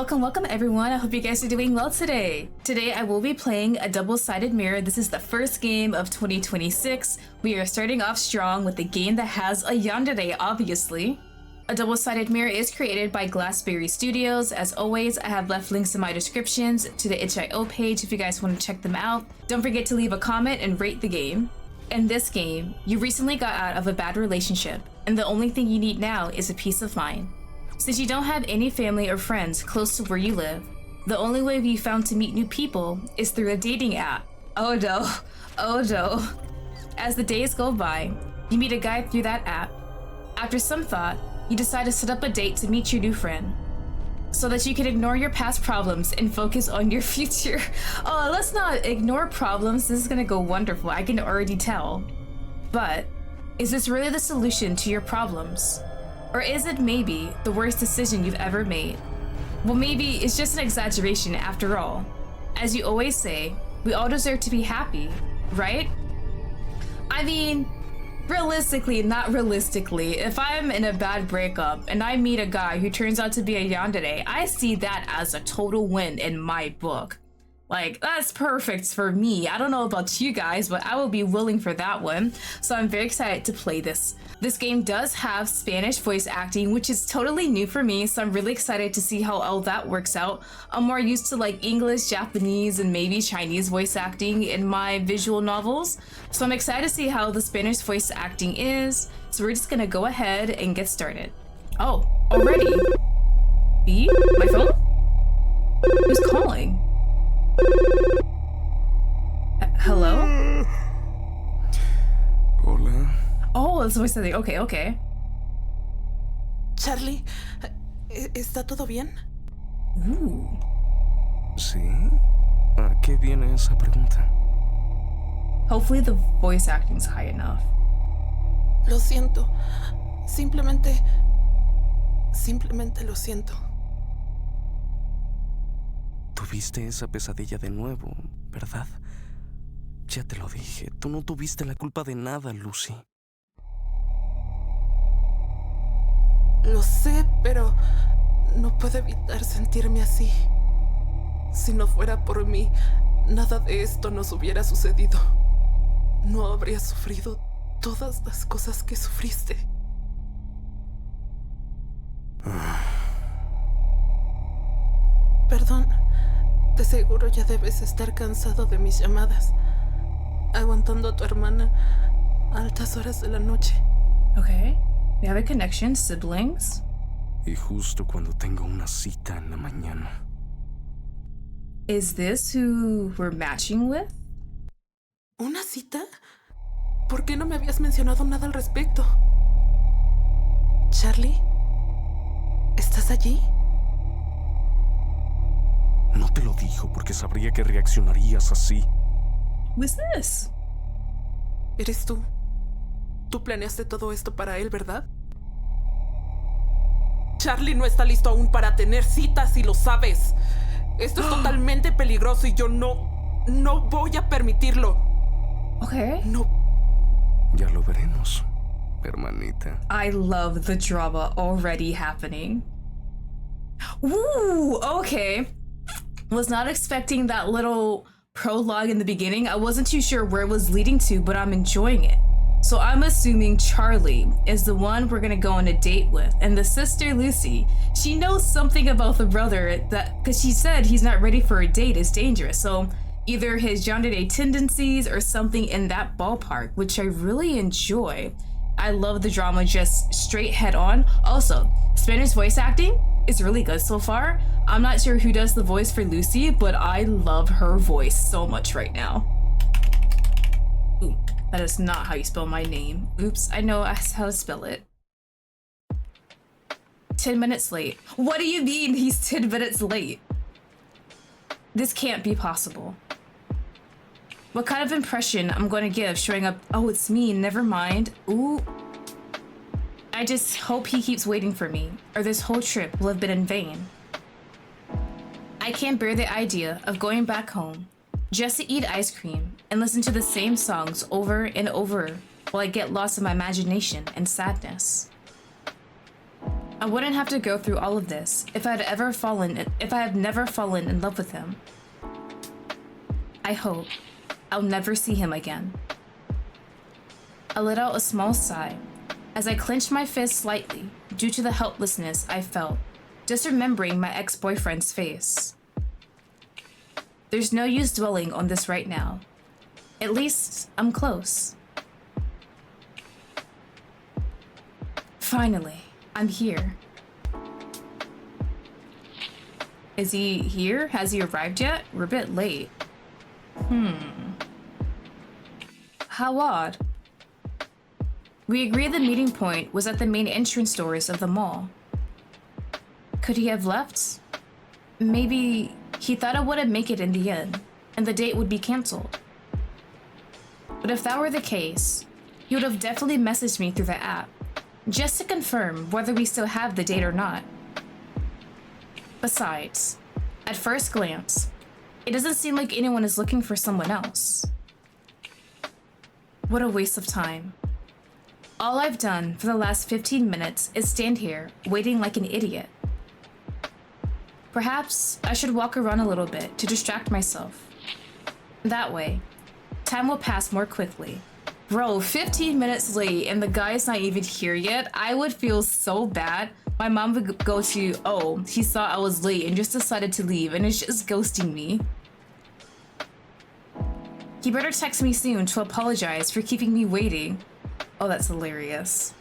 Welcome everyone. I hope you guys are doing well today. Today I will be playing a double-sided mirror. This is the first game of 2026. We are starting off strong with a game that has a yandere, obviously. A double-sided mirror is created by Glassberry Studios. As always, I have left links in my descriptions to the itch.io page if you guys want to check them out. Don't forget to leave a comment and rate the game. In this game, you recently got out of a bad relationship, and the only thing you need now is a peace of mind. Since you don't have any family or friends close to where you live, the only way we found to meet new people is through a dating app. Oh no. As the days go by, you meet a guy through that app. After some thought, you decide to set up a date to meet your new friend, so that you can ignore your past problems and focus on your future. Oh, let's not ignore problems. This is gonna go wonderful, I can already tell. But, is this really the solution to your problems? Or is it maybe the worst decision you've ever made? Well, maybe it's just an exaggeration after all. As you always say, we all deserve to be happy, right? I mean, realistically, not realistically, if I'm in a bad breakup and I meet a guy who turns out to be a yandere, I see that as a total win in my book. Like, that's perfect for me. I don't know about you guys, but I will be willing for that one. So I'm very excited to play this. This game does have Spanish voice acting, which is totally new for me. So I'm really excited to see how all that works out. I'm more used to like English, Japanese, and maybe Chinese voice acting in my visual novels. So I'm excited to see how the Spanish voice acting is. So we're just gonna go ahead and get started. Oh, already? B? My phone? Who's calling? Hello? Hola. Oh, it's voice setting. Okay. Charlie, ¿está todo bien? ¿Sí? ¿A qué viene esa pregunta? Hopefully the voice acting's high enough. Lo siento. Simplemente lo siento. Tuviste esa pesadilla de nuevo, ¿verdad? Ya te lo dije, tú no tuviste la culpa de nada, Lucy. Lo sé, pero no puedo evitar sentirme así. Si no fuera por mí, nada de esto nos hubiera sucedido. No habría sufrido todas las cosas que sufriste. Perdón, de seguro ya debes estar cansado de mis llamadas, aguantando a tu hermana a altas horas de la noche. Okay. We have a connection, siblings. Y justo cuando tengo una cita en la mañana. Is this who we're matching with? ¿Una cita? ¿Por qué no me habías mencionado nada al respecto? Charlie, ¿estás allí? No te lo dijo porque sabría que reaccionarías así. Who's this? ¿Eres tú? Tú planeaste todo esto para él, ¿verdad? Charlie no está listo aún para tener citas y lo sabes. Esto es totalmente peligroso y yo no voy a permitirlo. Okay. No. Ya lo veremos, hermanita. I love the drama already happening. Ooh, okay. Was not expecting that little prologue in the beginning. I wasn't too sure where it was leading to, but I'm enjoying it. So I'm assuming Charlie is the one we're gonna go on a date with, and the sister Lucy, she knows something about the brother that, because she said he's not ready for a date, is dangerous. So either his yandere tendencies or something in that ballpark, which I really enjoy. I love the drama just straight head on. Also, Spanish voice acting is really good so far. I'm not sure who does the voice for Lucy, but I love her voice so much right now. Ooh, that is not how you spell my name. Oops, I know how to spell it. 10 minutes late. What do you mean he's 10 minutes late? This can't be possible. What kind of impression I'm going to give showing up? Oh, it's me, never mind. Ooh. I just hope he keeps waiting for me, or this whole trip will have been in vain. I can't bear the idea of going back home just to eat ice cream and listen to the same songs over and over while I get lost in my imagination and sadness. I wouldn't have to go through all of this if I had never fallen in love with him. I hope I'll never see him again. I let out a small sigh as I clenched my fist slightly due to the helplessness I felt just remembering my ex-boyfriend's face. There's no use dwelling on this right now. At least I'm close. Finally, I'm here. Is he here? Has he arrived yet? We're a bit late. How odd. We agreed the meeting point was at the main entrance doors of the mall. Could he have left? Maybe he thought I wouldn't make it in the end, and the date would be canceled. But if that were the case, he would have definitely messaged me through the app, just to confirm whether we still have the date or not. Besides, at first glance, it doesn't seem like anyone is looking for someone else. What a waste of time. All I've done for the last 15 minutes is stand here, waiting like an idiot. Perhaps I should walk around a little bit to distract myself. That way, time will pass more quickly. Bro, 15 minutes late and the guy's not even here yet? I would feel so bad. My mom would go to, oh, he saw I was late and just decided to leave and is just ghosting me. He better text me soon to apologize for keeping me waiting. Oh, that's hilarious.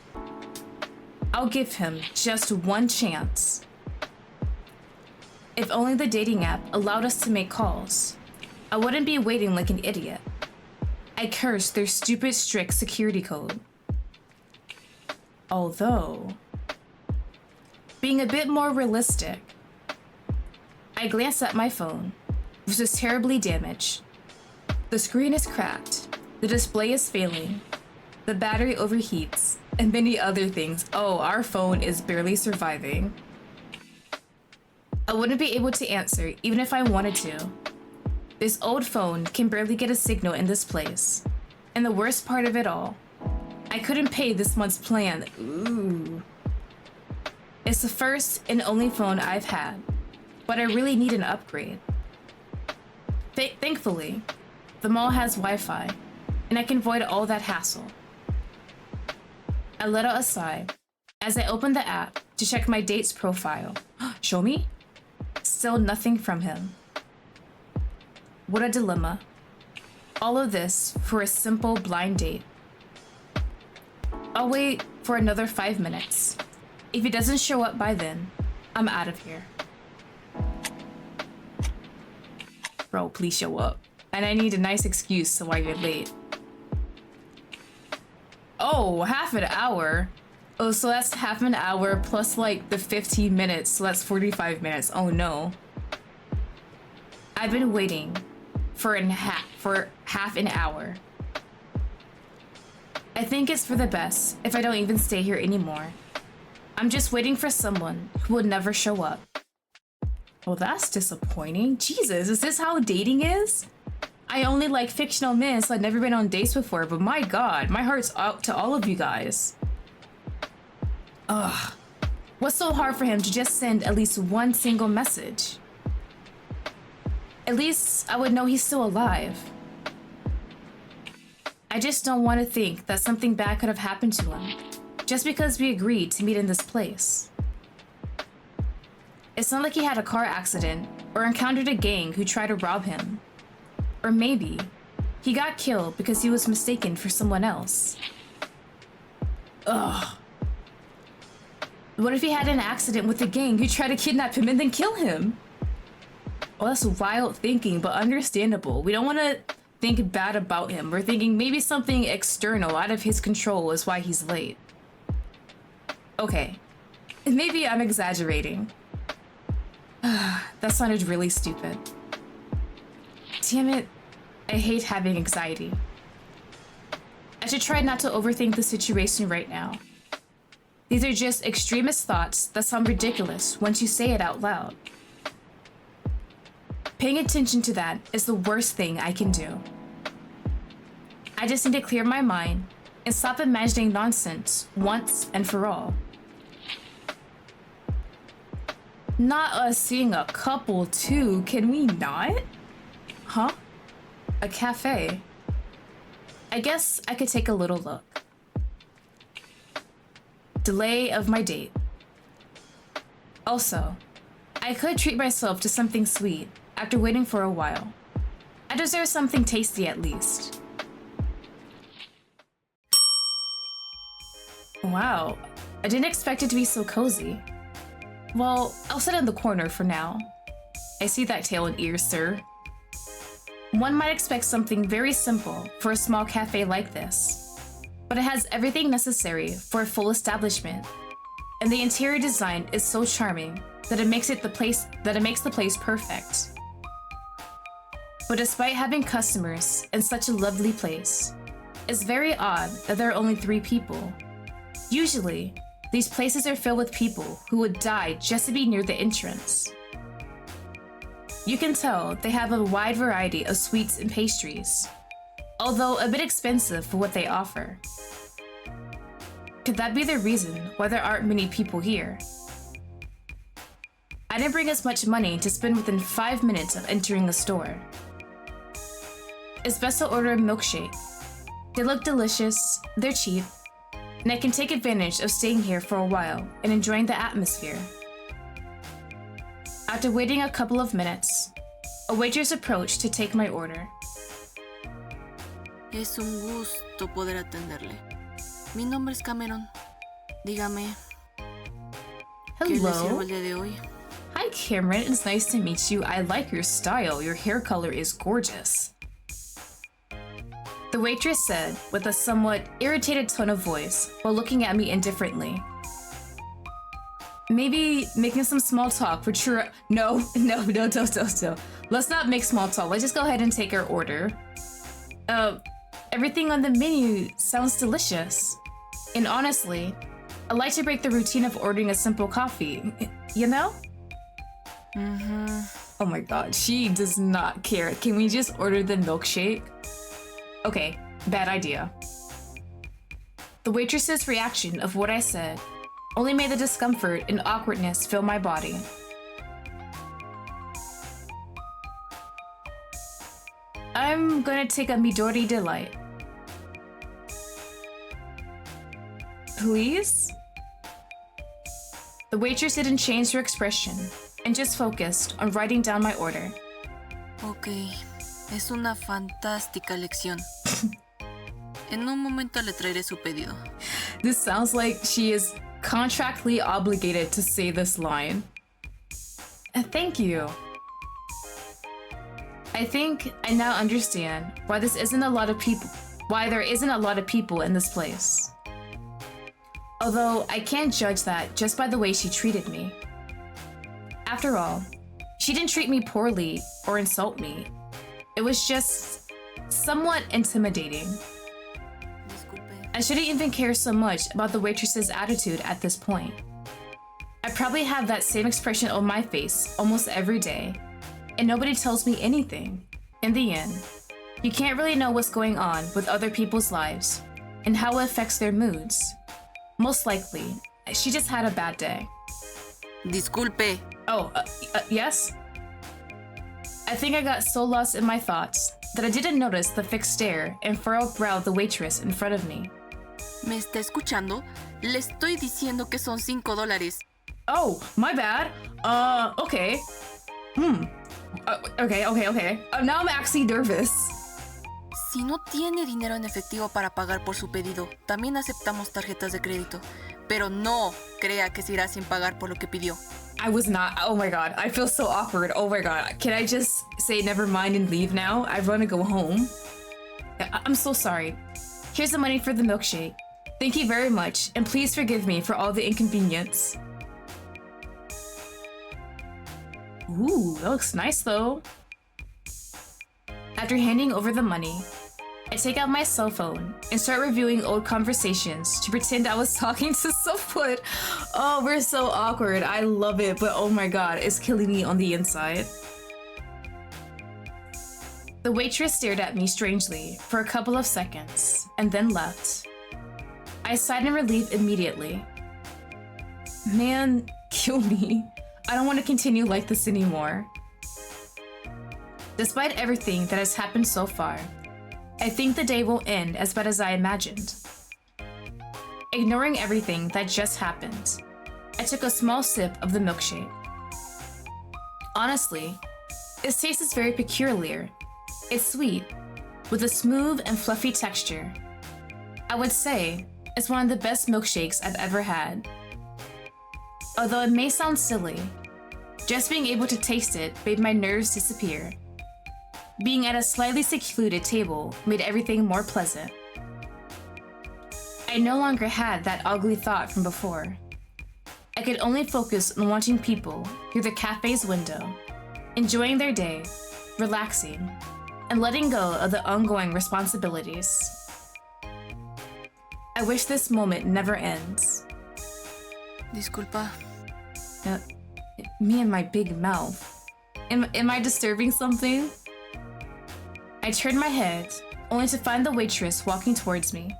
I'll give him just one chance. If only the dating app allowed us to make calls, I wouldn't be waiting like an idiot. I curse their stupid strict security code. Although, being a bit more realistic, I glance at my phone, which is terribly damaged. The screen is cracked, the display is failing, the battery overheats, and many other things. Oh, our phone is barely surviving. I wouldn't be able to answer even if I wanted to. This old phone can barely get a signal in this place. And the worst part of it all, I couldn't pay this month's plan. Ooh. It's the first and only phone I've had, but I really need an upgrade. Thankfully, the mall has Wi-Fi, and I can avoid all that hassle. I let out a sigh as I opened the app to check my date's profile. Show me? Still nothing from him. What a dilemma. All of this for a simple blind date. I'll wait for another 5 minutes. If he doesn't show up by then, I'm out of here. Bro, please show up. And I need a nice excuse to why you're late. Oh, half an hour? Oh, so that's half an hour plus like the 15 minutes, so that's 45 minutes. Oh no. I've been waiting for half an hour. I think it's for the best if I don't even stay here anymore. I'm just waiting for someone who will never show up. Well, that's disappointing. Jesus, is this how dating is? I only like fictional men, so I've never been on dates before, but my god, my heart's out to all of you guys. Ugh. What's so hard for him to just send at least one single message? At least I would know he's still alive. I just don't want to think that something bad could have happened to him, just because we agreed to meet in this place. It's not like he had a car accident or encountered a gang who tried to rob him. Or maybe he got killed because he was mistaken for someone else. Ugh. What if he had an accident with a gang who tried to kidnap him and then kill him? Well, that's wild thinking, but understandable. We don't want to think bad about him. We're thinking maybe something external out of his control is why he's late. Okay, maybe I'm exaggerating. That sounded really stupid. Damn it, I hate having anxiety. I should try not to overthink the situation right now. These are just extremist thoughts that sound ridiculous once you say it out loud. Paying attention to that is the worst thing I can do. I just need to clear my mind and stop imagining nonsense once and for all. Not us seeing a couple too, can we not? Huh? A cafe? I guess I could take a little look. Delay of my date. Also, I could treat myself to something sweet after waiting for a while. I deserve something tasty at least. Wow, I didn't expect it to be so cozy. Well, I'll sit in the corner for now. I see that tail and ears, sir. One might expect something very simple for a small cafe like this, but it has everything necessary for a full establishment, and the interior design is so charming that it makes the place perfect. But despite having customers in such a lovely place, it's very odd that there are only 3 people. Usually, these places are filled with people who would die just to be near the entrance. You can tell they have a wide variety of sweets and pastries, although a bit expensive for what they offer. Could that be the reason why there aren't many people here? I didn't bring as much money to spend within 5 minutes of entering the store. It's best to order a milkshake. They look delicious, they're cheap, and I can take advantage of staying here for a while and enjoying the atmosphere. After waiting a couple of minutes, a waitress approached to take my order. Es un gusto poder atenderle. Mi nombre es Cameron. Dígame, ¿qué le sirvo Hello. el día de hoy? Hi Cameron, it's nice to meet you. I like your style. Your hair color is gorgeous. The waitress said with a somewhat irritated tone of voice while looking at me indifferently. Maybe making some small talk for true. No. Let's not make small talk. Let's just go ahead and take our order. Everything on the menu sounds delicious. And honestly, I like to break the routine of ordering a simple coffee, you know? Oh my god, she does not care. Can we just order the milkshake? Okay, bad idea. The waitress's reaction of what I said only made the discomfort and awkwardness fill my body. I'm gonna take a Midori Delight. Please? The waitress didn't change her expression and just focused on writing down my order. Ok, es una fantástica lección. En un momento le traeré su pedido. This sounds like she is contractually obligated to say this line. Thank you. I think I now understand why there isn't a lot of people in this place. Although I can't judge that just by the way she treated me. After all, she didn't treat me poorly or insult me. It was just somewhat intimidating. Disculpe. I shouldn't even care so much about the waitress's attitude at this point. I probably have that same expression on my face almost every day, and nobody tells me anything. In the end, you can't really know what's going on with other people's lives and how it affects their moods. Most likely, she just had a bad day. Disculpe. Oh, yes? I think I got so lost in my thoughts that I didn't notice the fixed stare and furrowed brow of the waitress in front of me. ¿Me está escuchando? Le estoy diciendo que son $5. Oh, my bad. Okay. Okay. Now I'm actually nervous. Si no tiene dinero en efectivo para pagar por su pedido, también aceptamos tarjetas de crédito. Pero no crea que se irá sin pagar por lo que pidió. I was not. Oh my god. I feel so awkward. Oh my god. Can I just say never mind and leave now? I want to go home. I'm so sorry. Here's the money for the milkshake. Thank you very much, and please forgive me for all the inconvenience. Ooh, that looks nice though. After handing over the money, I take out my cell phone and start reviewing old conversations to pretend I was talking to someone. Oh, we're so awkward. I love it, but oh my god, it's killing me on the inside. The waitress stared at me strangely for a couple of seconds and then left. I sighed in relief immediately. Man, kill me. I don't want to continue like this anymore. Despite everything that has happened so far, I think the day will end as bad as I imagined. Ignoring everything that just happened, I took a small sip of the milkshake. Honestly, its taste is very peculiar. It's sweet, with a smooth and fluffy texture. I would say it's one of the best milkshakes I've ever had. Although it may sound silly, just being able to taste it made my nerves disappear. Being at a slightly secluded table made everything more pleasant. I no longer had that ugly thought from before. I could only focus on watching people through the cafe's window, enjoying their day, relaxing, and letting go of the ongoing responsibilities. I wish this moment never ends. Disculpa. Me and my big mouth. Am I disturbing something? I turned my head, only to find the waitress walking towards me.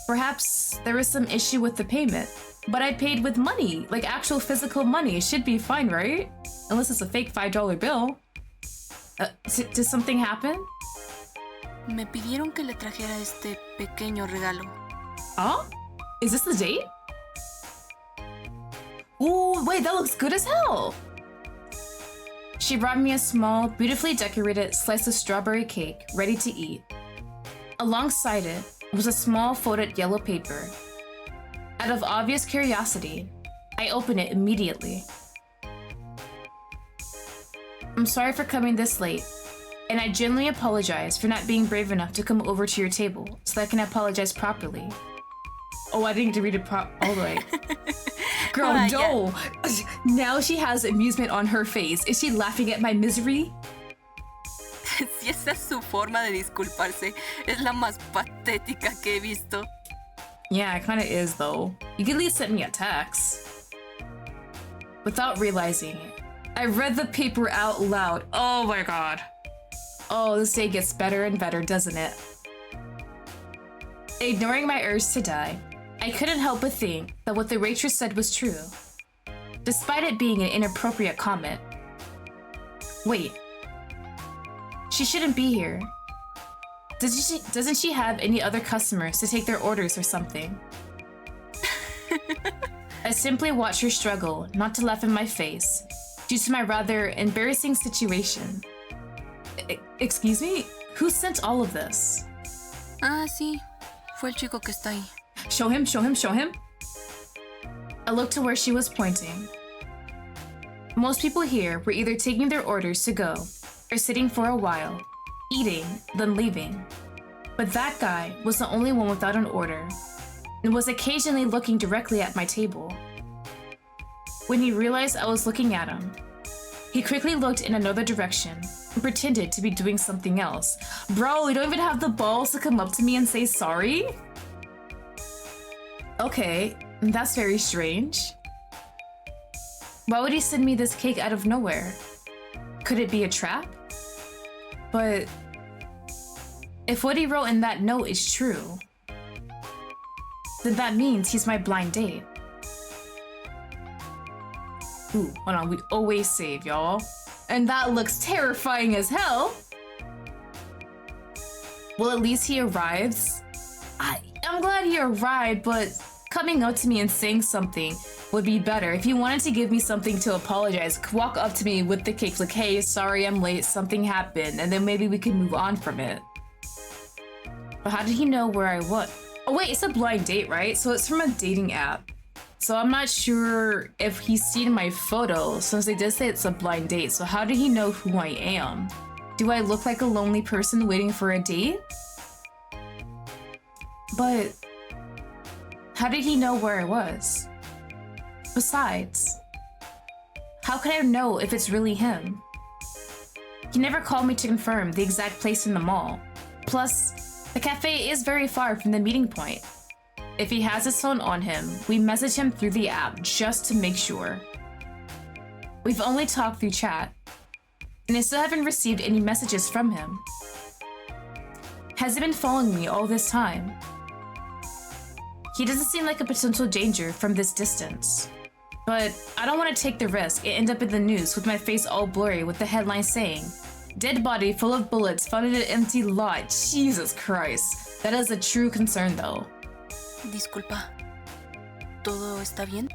Perhaps there was some issue with the payment, but I paid with money, like actual physical money. It should be fine, right? Unless it's a fake $5 bill. Did something happen? Me pidieron que le trajera este pequeño regalo. Huh? Is this the date? Ooh, wait, that looks good as hell! She brought me a small, beautifully decorated slice of strawberry cake, ready to eat. Alongside it was a small folded yellow paper. Out of obvious curiosity, I opened it immediately. I'm sorry for coming this late, and I genuinely apologize for not being brave enough to come over to your table so that I can apologize properly. Oh, I didn't get to read it all the way. Girl, no! Yeah. Now she has amusement on her face. Is she laughing at my misery? Si esa es su forma de disculparse, es la más patética que he visto. Yeah, it kinda is though. You could at least send me a text. Without realizing it, I read the paper out loud. Oh my god. Oh, this day gets better and better, doesn't it? Ignoring my urge to die, I couldn't help but think that what the waitress said was true, despite it being an inappropriate comment. Wait. She shouldn't be here. Doesn't she have any other customers to take their orders or something? I simply watched her struggle not to laugh in my face due to my rather embarrassing situation. Excuse me? Who sent all of this? Ah, sí. Fue el chico que está ahí. Show him, show him, show him. I looked to where she was pointing. Most people here were either taking their orders to go or sitting for a while, eating, then leaving. But that guy was the only one without an order and was occasionally looking directly at my table. When he realized I was looking at him, he quickly looked in another direction and pretended to be doing something else. Bro, you don't even have the balls to come up to me and say sorry? Okay, that's very strange. Why would he send me this cake out of nowhere? Could it be a trap? But if what he wrote in that note is true, then that means he's my blind date. Ooh, hold on, we always save, y'all. And that looks terrifying as hell. Well, at least he arrives. I'm glad he arrived, but coming up to me and saying something would be better. If you wanted to give me something to apologize, walk up to me with the cake like, hey, sorry I'm late, something happened, and then maybe we can move on from it. But how did he know where I was? Oh wait, it's a blind date, right? So it's from a dating app. So I'm not sure if he's seen my photo, since they did say it's a blind date. So how did he know who I am? Do I look like a lonely person waiting for a date? But how did he know where I was? Besides, how could I know if it's really him? He never called me to confirm the exact place in the mall. Plus, the cafe is very far from the meeting point. If he has his phone on him, we message him through the app just to make sure. We've only talked through chat, and I still haven't received any messages from him. Has he been following me all this time? He doesn't seem like a potential danger from this distance. But I don't want to take the risk and end up in the news with my face all blurry with the headline saying, "Dead body full of bullets found in an empty lot." Jesus Christ. That is a true concern though. Disculpa. ¿Todo está bien?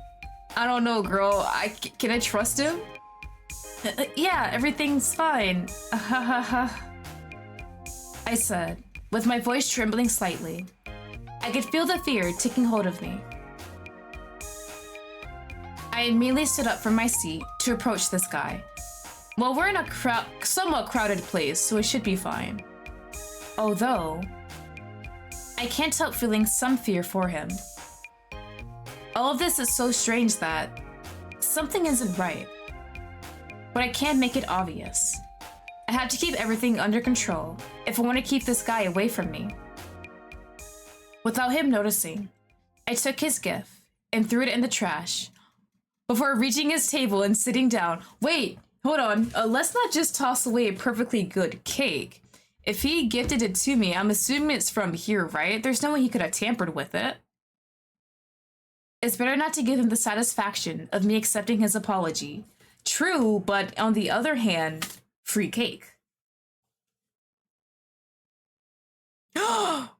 I don't know, girl. Can I trust him? Yeah, everything's fine. I said, with my voice trembling slightly. I could feel the fear taking hold of me. I immediately stood up from my seat to approach this guy. Well, we're in a somewhat crowded place, so it should be fine. Although, I can't help feeling some fear for him. All of this is so strange that something isn't right. But I can't make it obvious. I have to keep everything under control if I want to keep this guy away from me. Without him noticing, I took his gift and threw it in the trash before reaching his table and sitting down. Wait, hold on. Let's not just toss away a perfectly good cake. If he gifted it to me, I'm assuming it's from here, right? There's no way he could have tampered with it. It's better not to give him the satisfaction of me accepting his apology. True, but on the other hand, free cake.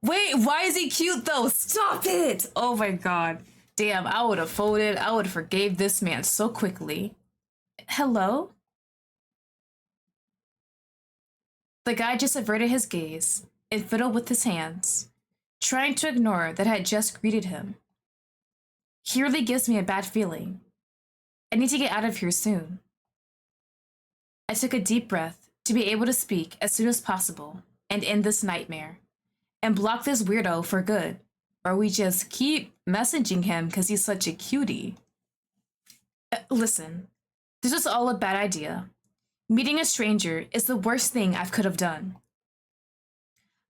Wait, why is he cute though? Stop it! Oh my god. Damn, I would have folded. I would have forgave this man so quickly. Hello? The guy just averted his gaze and fiddled with his hands, trying to ignore that I had just greeted him. He really gives me a bad feeling. I need to get out of here soon. I took a deep breath to be able to speak as soon as possible and end this nightmare, and block this weirdo for good, or we just keep messaging him because he's such a cutie. Listen, this was all a bad idea. Meeting a stranger is the worst thing I could have done.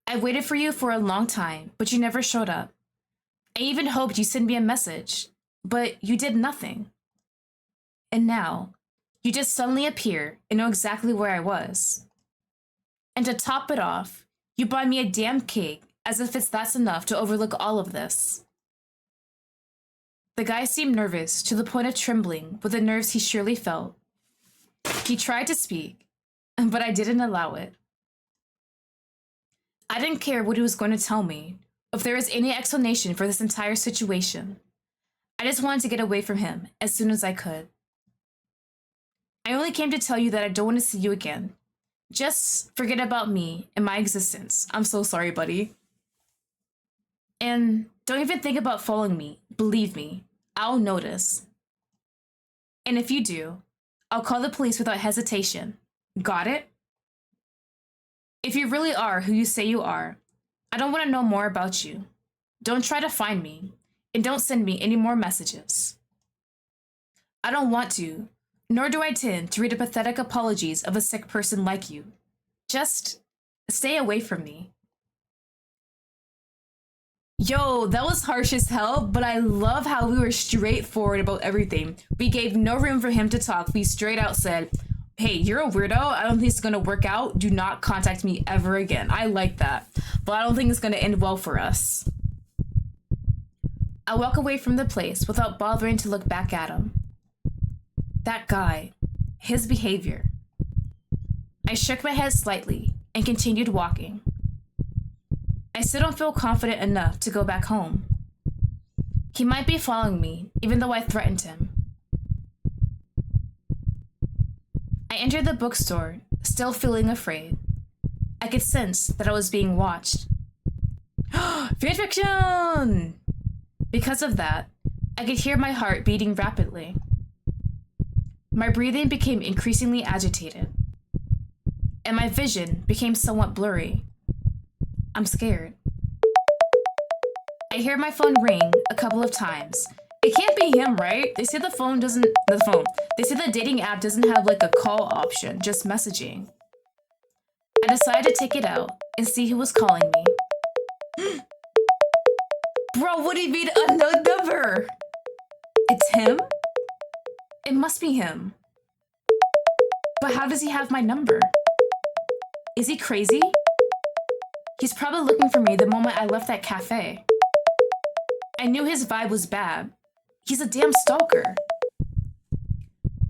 I waited for you for a long time, but you never showed up. I even hoped you'd send me a message, but you did nothing. And now, you just suddenly appear and know exactly where I was. And to top it off, you buy me a damn cake as if that's enough to overlook all of this. The guy seemed nervous to the point of trembling with the nerves he surely felt. He tried to speak, but I didn't allow it. I didn't care what he was going to tell me, if there was any explanation for this entire situation. I just wanted to get away from him as soon as I could. I only came to tell you that I don't want to see you again. Just forget about me and my existence. I'm so sorry, buddy. And don't even think about following me. Believe me, I'll notice. And if you do, I'll call the police without hesitation. Got it? If you really are who you say you are, I don't want to know more about you. Don't try to find me, and don't send me any more messages. I don't want to, nor do I intend to read the pathetic apologies of a sick person like you. Just stay away from me. Yo, that was harsh as hell, but I love how we were straightforward about everything. We gave no room for him to talk. We straight out said, hey, you're a weirdo. I don't think it's going to work out. Do not contact me ever again. I like that, but I don't think it's going to end well for us. I walk away from the place without bothering to look back at him. That guy, his behavior. I shook my head slightly and continued walking. I still don't feel confident enough to go back home. He might be following me, even though I threatened him. I entered the bookstore, still feeling afraid. I could sense that I was being watched. Fanfiction! Because of that, I could hear my heart beating rapidly. My breathing became increasingly agitated, and my vision became somewhat blurry. I'm scared. I hear my phone ring a couple of times. It can't be him, right? They say the dating app doesn't have like a call option, just messaging. I decided to take it out and see who was calling me. Bro, what do you mean unknown number? It's him? It must be him. But how does he have my number? Is he crazy? He's probably looking for me the moment I left that cafe. I knew his vibe was bad. He's a damn stalker.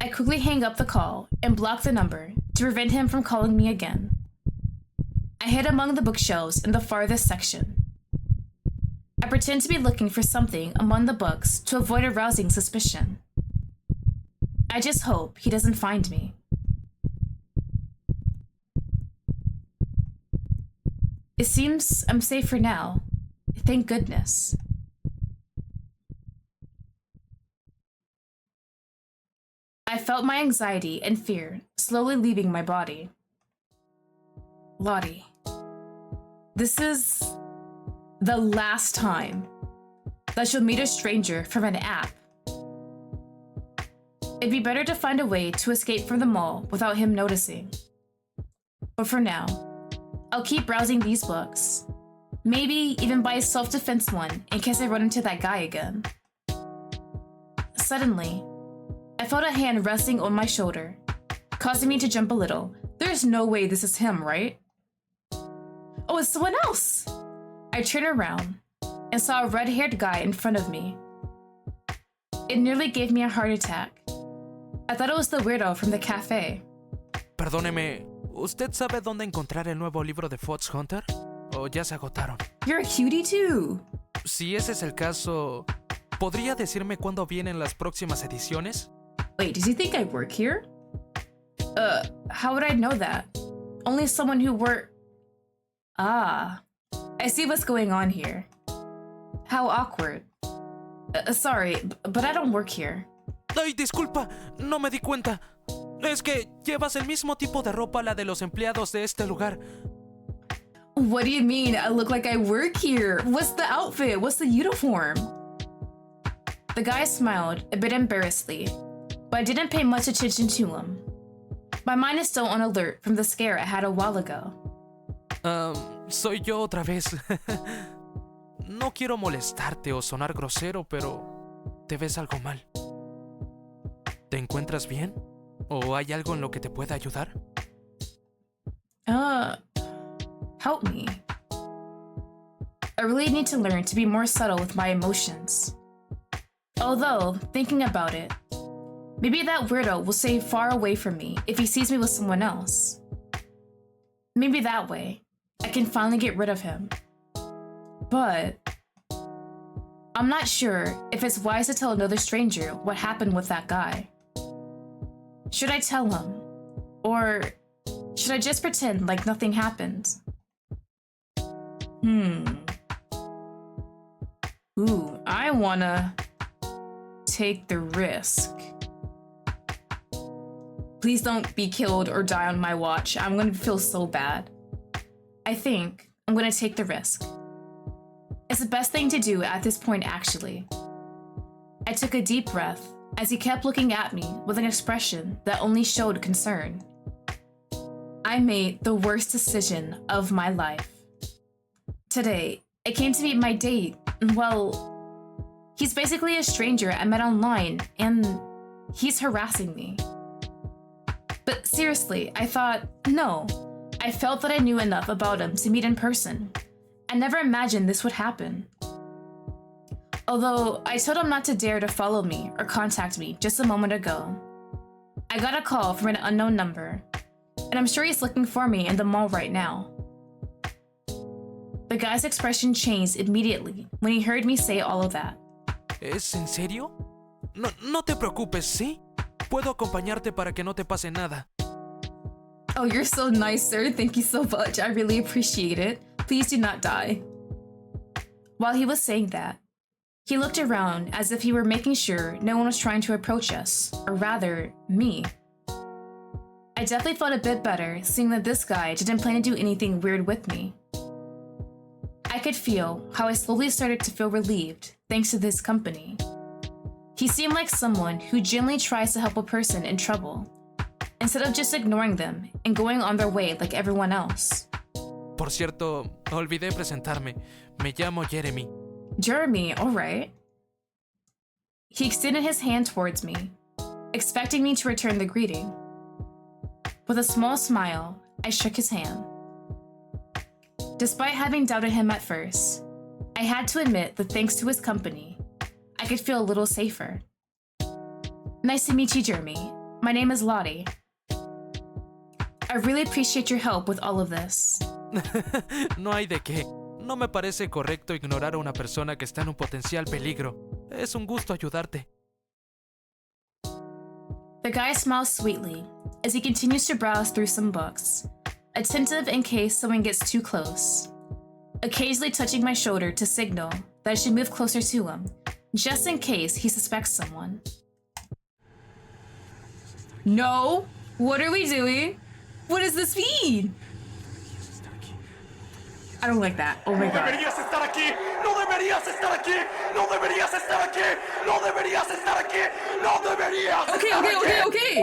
I quickly hang up the call and block the number to prevent him from calling me again. I hid among the bookshelves in the farthest section. I pretend to be looking for something among the books to avoid arousing suspicion. I just hope he doesn't find me. It seems I'm safe for now. Thank goodness. I felt my anxiety and fear slowly leaving my body. Lottie, this is the last time that you'll meet a stranger from an app. It'd be better to find a way to escape from the mall without him noticing. But for now, I'll keep browsing these books. Maybe even buy a self-defense one in case I run into that guy again. Suddenly, I felt a hand resting on my shoulder, causing me to jump a little. There's no way this is him, right? Oh, it's someone else! I turned around and saw a red-haired guy in front of me. It nearly gave me a heart attack. I thought it was the weirdo from the cafe. Perdóneme, ¿usted sabe dónde encontrar el nuevo libro de Fox Hunter? ¿O ya se agotaron? You're a cutie too! Si ese es el caso, ¿podría decirme cuándo vienen las próximas ediciones? Wait, does he think I work here? How would I know that? Only someone who work... Ah, I see what's going on here. How awkward. Sorry, but I don't work here. Ay, disculpa, no me di cuenta. Es que llevas el mismo tipo de ropa a la de los empleados de este lugar. What do you mean I look like I work here? What's the outfit? What's the uniform? The guy smiled, a bit embarrassedly, but I didn't pay much attention to him. My mind is still on alert from the scare I had a while ago. Soy yo otra vez. No quiero molestarte o sonar grosero, pero te ves algo mal. ¿Te encuentras bien? ¿O hay algo en lo que te pueda ayudar? Help me. I really need to learn to be more subtle with my emotions. Although, thinking about it, maybe that weirdo will stay far away from me if he sees me with someone else. Maybe that way, I can finally get rid of him. But I'm not sure if it's wise to tell another stranger what happened with that guy. Should I tell him? Or should I just pretend like nothing happened? Ooh, I wanna take the risk. Please don't be killed or die on my watch. I'm gonna feel so bad. I think I'm gonna take the risk. It's the best thing to do at this point, actually. I took a deep breath as he kept looking at me with an expression that only showed concern. I made the worst decision of my life. Today, I came to meet my date. Well, he's basically a stranger I met online, and he's harassing me. But seriously, I thought, no. I felt that I knew enough about him to meet in person. I never imagined this would happen. Although I told him not to dare to follow me or contact me just a moment ago. I got a call from an unknown number, and I'm sure he's looking for me in the mall right now. The guy's expression changed immediately when he heard me say all of that. ¿Es en serio? No te preocupes, ¿sí? Puedo acompañarte para que no te pase nada. Oh, you're so nice, sir. Thank you so much. I really appreciate it. Please do not die. While he was saying that, he looked around as if he were making sure no one was trying to approach us, or rather, me. I definitely felt a bit better seeing that this guy didn't plan to do anything weird with me. I could feel how I slowly started to feel relieved thanks to this company. He seemed like someone who genuinely tries to help a person in trouble, instead of just ignoring them and going on their way like everyone else. Por cierto, olvidé presentarme. Me llamo Jeremy. Jeremy, alright. He extended his hand towards me, expecting me to return the greeting. With a small smile, I shook his hand. Despite having doubted him at first, I had to admit that thanks to his company, I could feel a little safer. Nice to meet you, Jeremy. My name is Lottie. I really appreciate your help with all of this. No hay de qué. No me parece correcto ignorar a una persona que está en un potencial peligro. Es un gusto ayudarte. The guy smiles sweetly as he continues to browse through some books, attentive in case someone gets too close, occasionally touching my shoulder to signal that I should move closer to him, just in case he suspects someone. No! What are we doing? What does this mean? I don't like that. Oh my god. Deberías estar aquí. No deberías estar aquí. No deberías estar aquí. No deberías estar aquí. No deberías estar aquí. Okay.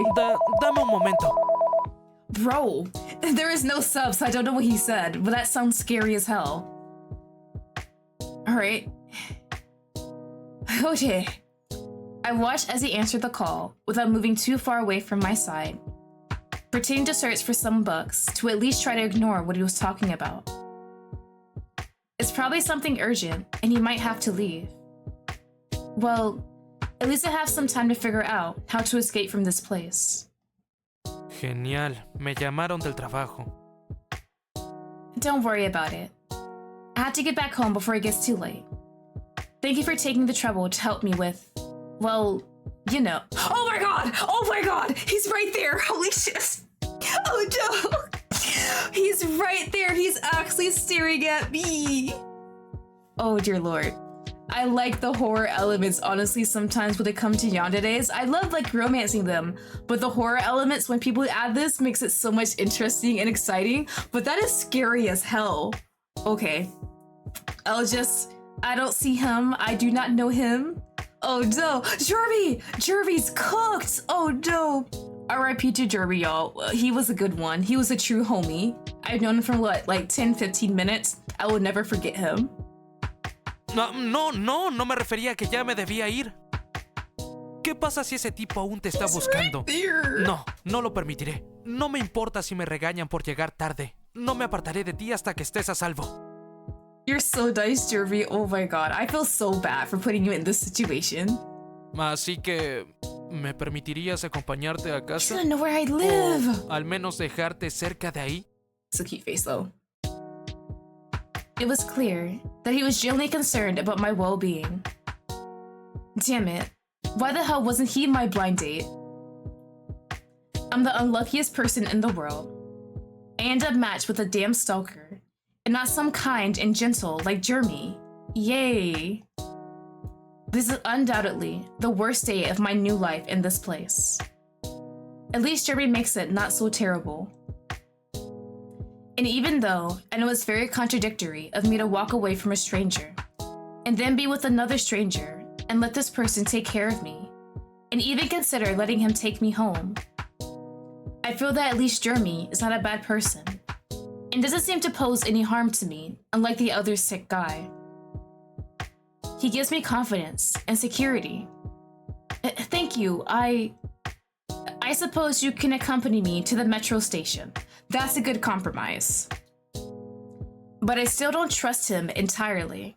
Dame un momento. Bro, there is no sub, so I don't know what he said, but that sounds scary as hell. Alright. Okay. I watched as he answered the call without moving too far away from my side, pretending to search for some books to at least try to ignore what he was talking about. It's probably something urgent, and he might have to leave. Well, at least I have some time to figure out how to escape from this place. Genial. Me llamaron del trabajo. Don't worry about it. I have to get back home before it gets too late. Thank you for taking the trouble to help me with, well, you know. Oh my god! Oh my god! He's right there! Holy shit! Oh no! He's right there! He's actually staring at me! Oh dear lord. I like the horror elements, honestly, sometimes when it comes to yanderes. I love, like, romancing them, but the horror elements, when people add this, makes it so much interesting and exciting, but that is scary as hell. Okay. I don't see him. I do not know him. Oh no! Jeremy! Jeremy's cooked! Oh no! R.I.P. to Jeremy, y'all. He was a good one. He was a true homie. I've known him for what, like 10-15 minutes? I will never forget him. No me refería a que ya me debía ir. ¿Qué pasa si ese tipo aún te está buscando? No lo permitiré. No me importa si me regañan por llegar tarde. No me apartaré de ti hasta que estés a salvo. You're so nice, Jeremy. Oh my god. I feel so bad for putting you in this situation. Así que, ¿me permitirías acompañarte a You casa? don't know where I live. O al menos dejarte cerca de ahí. It's a cute face, though. It was clear that he was genuinely concerned about my well-being. Damn it. Why the hell wasn't he my blind date? I'm the unluckiest person in the world. I end up matched with a damn stalker, and not some kind and gentle like Jeremy. Yay. This is undoubtedly the worst day of my new life in this place. At least Jeremy makes it not so terrible. And even though I know it's very contradictory of me to walk away from a stranger, and then be with another stranger, and let this person take care of me, and even consider letting him take me home, I feel that at least Jeremy is not a bad person, and doesn't seem to pose any harm to me, unlike the other sick guy. He gives me confidence and security. Thank you. I suppose you can accompany me to the metro station. That's a good compromise. But I still don't trust him entirely.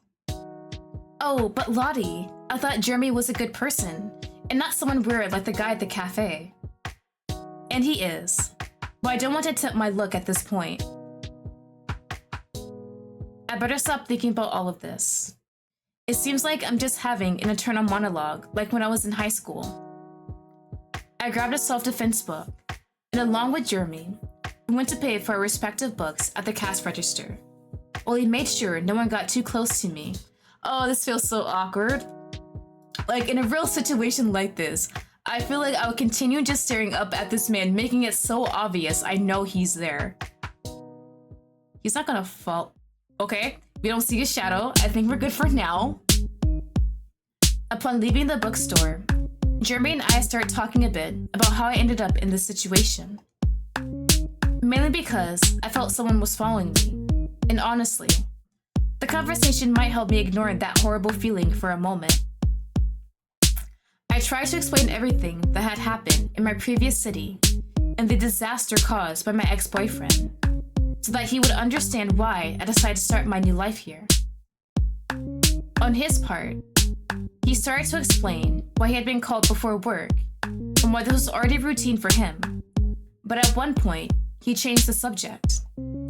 Oh, but Lottie, I thought Jeremy was a good person, and not someone weird like the guy at the cafe. And he is, but I don't want to tempt my luck at this point. I better stop thinking about all of this. It seems like I'm just having an internal monologue, like when I was in high school. I grabbed a self-defense book, and along with Jeremy, we went to pay for our respective books at the cash register, while he made sure no one got too close to me. Oh, this feels so awkward. Like, in a real situation like this, I feel like I would continue just staring up at this man, making it so obvious I know he's there. He's not gonna fall. Okay, we don't see his shadow. I think we're good for now. Upon leaving the bookstore, Jeremy and I start talking a bit about how I ended up in this situation. Mainly because I felt someone was following me. And honestly, the conversation might help me ignore that horrible feeling for a moment. I tried to explain everything that had happened in my previous city and the disaster caused by my ex-boyfriend, so that he would understand why I decided to start my new life here. On his part, he started to explain why he had been called before work and and why this was already routine for him. But at one point, he changed the subject.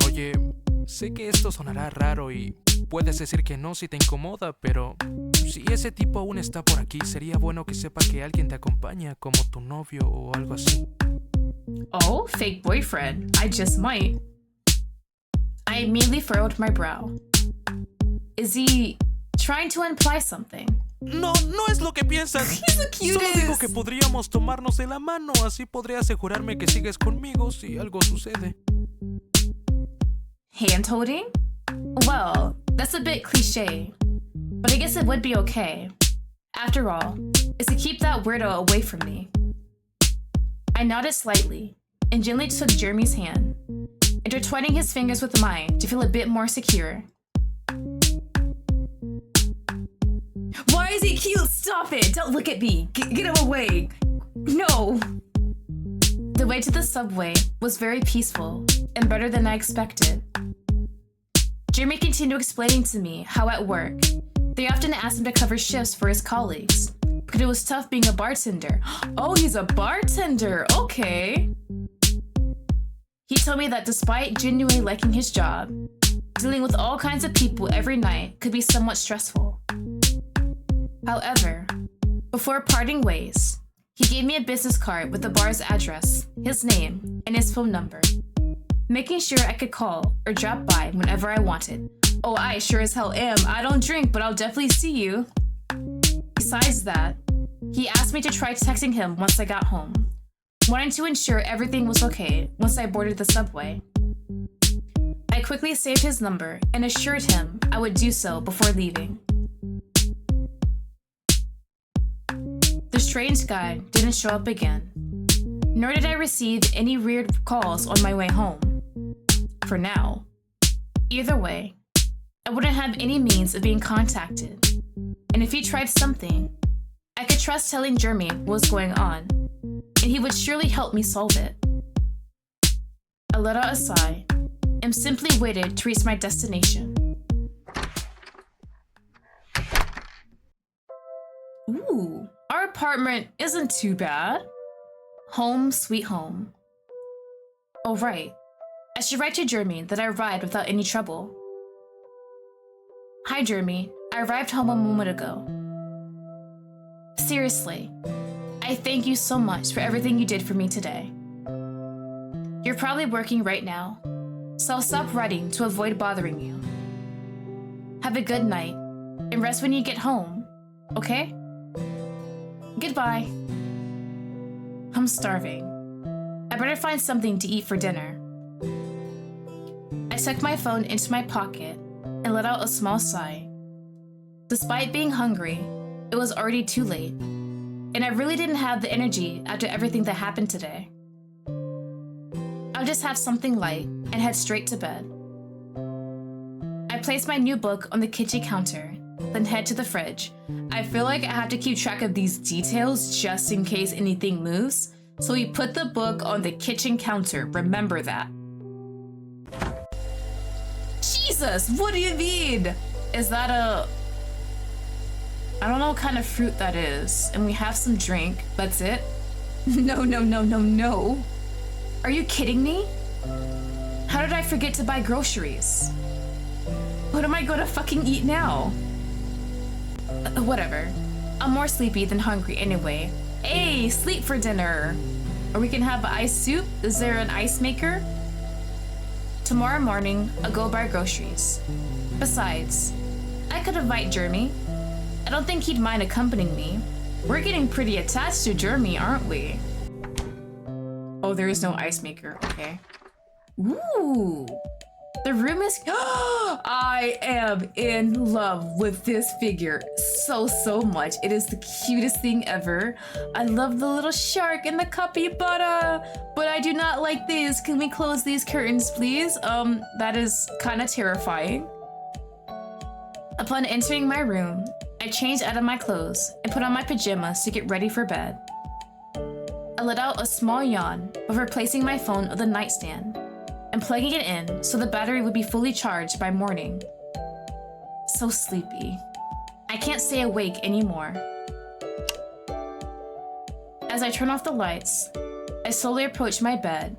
Oye, sé que esto sonará raro y puedes decir que no si te incomoda, pero si ese tipo aún está por aquí, sería bueno que sepa que alguien te acompaña, como tu novio o algo así. Oh, fake boyfriend. I just might. I immediately furrowed my brow. Is he trying to imply something? No, no es lo que piensas. He's the cutest. Solo digo que podríamos tomarnos de la mano, así podré asegurarme que sigues conmigo si algo sucede. Hand-holding? Well, that's a bit cliche, but I guess it would be okay. After all, it's to keep that weirdo away from me. I nodded slightly and gently took Jeremy's hand, intertwining his fingers with mine to feel a bit more secure. Why is he cute? Stop it! Don't look at me! Get him away! No! The way to the subway was very peaceful and better than I expected. Jeremy continued explaining to me how at work, they often asked him to cover shifts for his colleagues because it was tough being a bartender. Oh, he's a bartender! Okay! He told me that despite genuinely liking his job, dealing with all kinds of people every night could be somewhat stressful. However, before parting ways, he gave me a business card with the bar's address, his name, and his phone number, making sure I could call or drop by whenever I wanted. Oh, I sure as hell am. I don't drink, but I'll definitely see you. Besides that, he asked me to try texting him once I got home, wanting to ensure everything was okay once I boarded the subway. I quickly saved his number and assured him I would do so before leaving. The strange guy didn't show up again, nor did I receive any weird calls on my way home. For now. Either way, I wouldn't have any means of being contacted, and if he tried something, I could trust telling Jeremy what was going on, and he would surely help me solve it. I let out a sigh and simply waited to reach my destination. Ooh, our apartment isn't too bad. Home sweet home. Oh right, I should write to Jeremy that I arrived without any trouble. Hi Jeremy, I arrived home a moment ago. Seriously, I thank you so much for everything you did for me today. You're probably working right now, so I'll stop writing to avoid bothering you. Have a good night, and rest when you get home, okay? Goodbye. I'm starving. I better find something to eat for dinner. I tucked my phone into my pocket and let out a small sigh. Despite being hungry, it was already too late, and I really didn't have the energy after everything that happened today. I'll just have something light and head straight to bed. I placed my new book on the kitchen counter, then head to the fridge. I feel like I have to keep track of these details just in case anything moves, so we put the book on the kitchen counter, remember that. Jesus, what do you mean? Is that I don't know what kind of fruit that is, and we have some drink, that's it? No. Are you kidding me? How did I forget to buy groceries? What am I gonna fucking eat now? Whatever. I'm more sleepy than hungry anyway. Hey, sleep for dinner. Or we can have ice soup. Is there an ice maker? Tomorrow morning, I'll go buy groceries. Besides, I could invite Jeremy. I don't think he'd mind accompanying me. We're getting pretty attached to Jeremy, aren't we? Oh, there is no ice maker. Okay. Ooh. The room is... I am in love with this figure so much. It is the cutest thing ever. I love the little shark and the capybara, but I do not like these. Can we close these curtains, please? That is kind of terrifying. Upon entering my room, I changed out of my clothes and put on my pajamas to get ready for bed. I let out a small yawn before placing my phone on the nightstand and plugging it in so the battery would be fully charged by morning. So sleepy. I can't stay awake anymore. As I turn off the lights, I slowly approach my bed.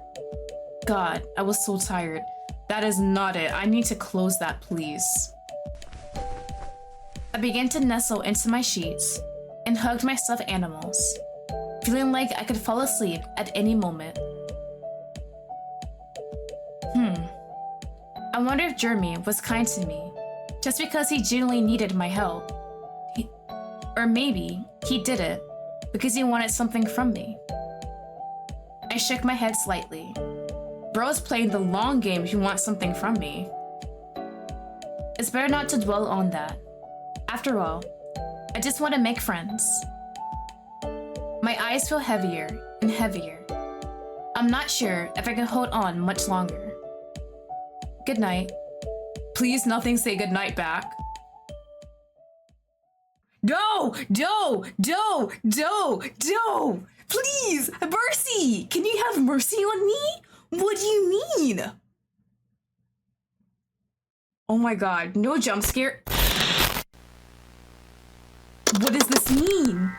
God, I was so tired. That is not it. I need to close that, please. I began to nestle into my sheets and hugged my stuffed animals, feeling like I could fall asleep at any moment. I wonder if Jeremy was kind to me just because he genuinely needed my help. Or maybe he did it because he wanted something from me. I shook my head slightly. Bro's playing the long game if you want something from me. It's better not to dwell on that. After all, I just want to make friends. My eyes feel heavier and heavier. I'm not sure if I can hold on much longer. Good night. Please nothing say good night back. No! Please! Mercy! Can you have mercy on me? What do you mean? Oh my god, no jump scare. What does this mean?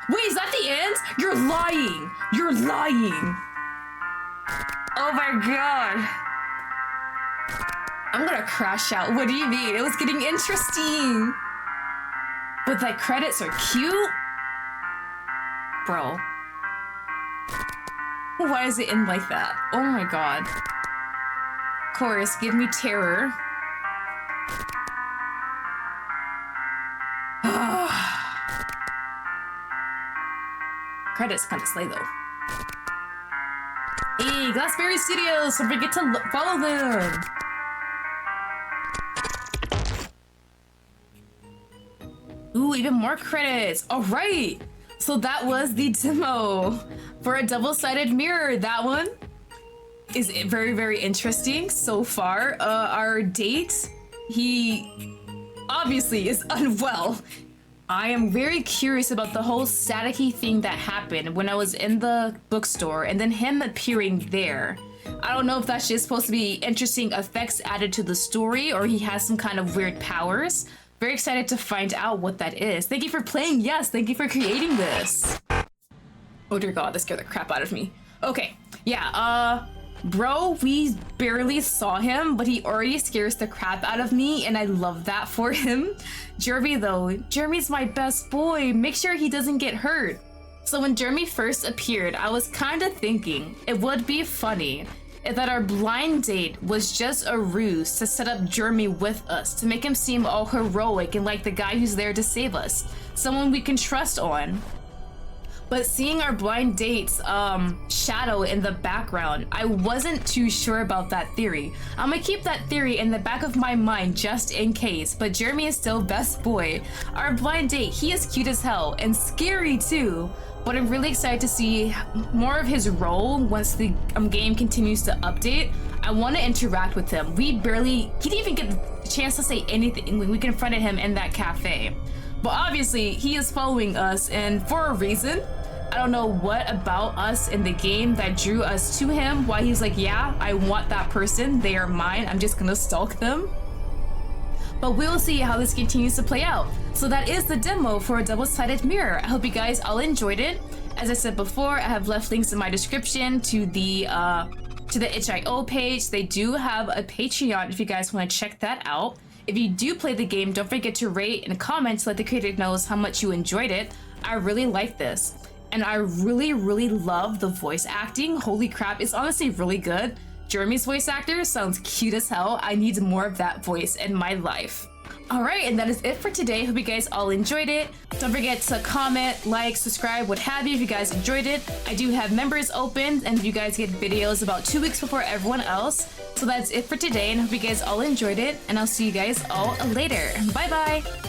Wait, is that the end? You're lying! You're lying! Oh my god. I'm gonna crash out. What do you mean? It was getting interesting. But the credits are cute? Bro. Why does it end like that? Oh my god. Chorus, give me terror. Credits kind of slay though. Hey, Glassberry Studios! Don't forget to follow them! Ooh, even more credits! Alright! So that was the demo for a double-sided mirror. That one is very, very interesting so far. Our date, he obviously is unwell. I am very curious about the whole staticky thing that happened when I was in the bookstore and then him appearing there. I don't know if that's just supposed to be interesting effects added to the story or he has some kind of weird powers. Very excited to find out what that is. Thank you for playing. Yes, thank you for creating this. Oh dear god, that scared the crap out of me. Okay, yeah, bro, we barely saw him, but he already scares the crap out of me, and I love that for him. Jeremy though, Jeremy's my best boy. Make sure he doesn't get hurt. So when Jeremy first appeared, I was kind of thinking it would be funny if that our blind date was just a ruse to set up Jeremy with us, to make him seem all heroic and like the guy who's there to save us, someone we can trust on. But seeing our blind date's shadow in the background, I wasn't too sure about that theory. I'm gonna keep that theory in the back of my mind just in case, but Jeremy is still best boy. Our blind date, he is cute as hell and scary too, but I'm really excited to see more of his role once the game continues to update. I want to interact with him. He didn't even get the chance to say anything when we confronted him in that cafe. But obviously, he is following us, and for a reason. I don't know what about us in the game that drew us to him, why he's like, yeah, I want that person, they are mine, I'm just gonna stalk them. But we'll see how this continues to play out. So that is the demo for a double-sided mirror. I hope you guys all enjoyed it. As I said before, I have left links in my description to the itch.io page. They do have a Patreon if you guys want to check that out. If you do play the game, don't forget to rate and comment to let the creator knows how much you enjoyed it. I really like this. And I really, really love the voice acting. Holy crap, it's honestly really good. Jeremy's voice actor sounds cute as hell. I need more of that voice in my life. All right, and that is it for today. Hope you guys all enjoyed it. Don't forget to comment, like, subscribe, what have you if you guys enjoyed it. I do have members open, and you guys get videos about 2 weeks before everyone else. So that's it for today, and hope you guys all enjoyed it, and I'll see you guys all later. Bye-bye.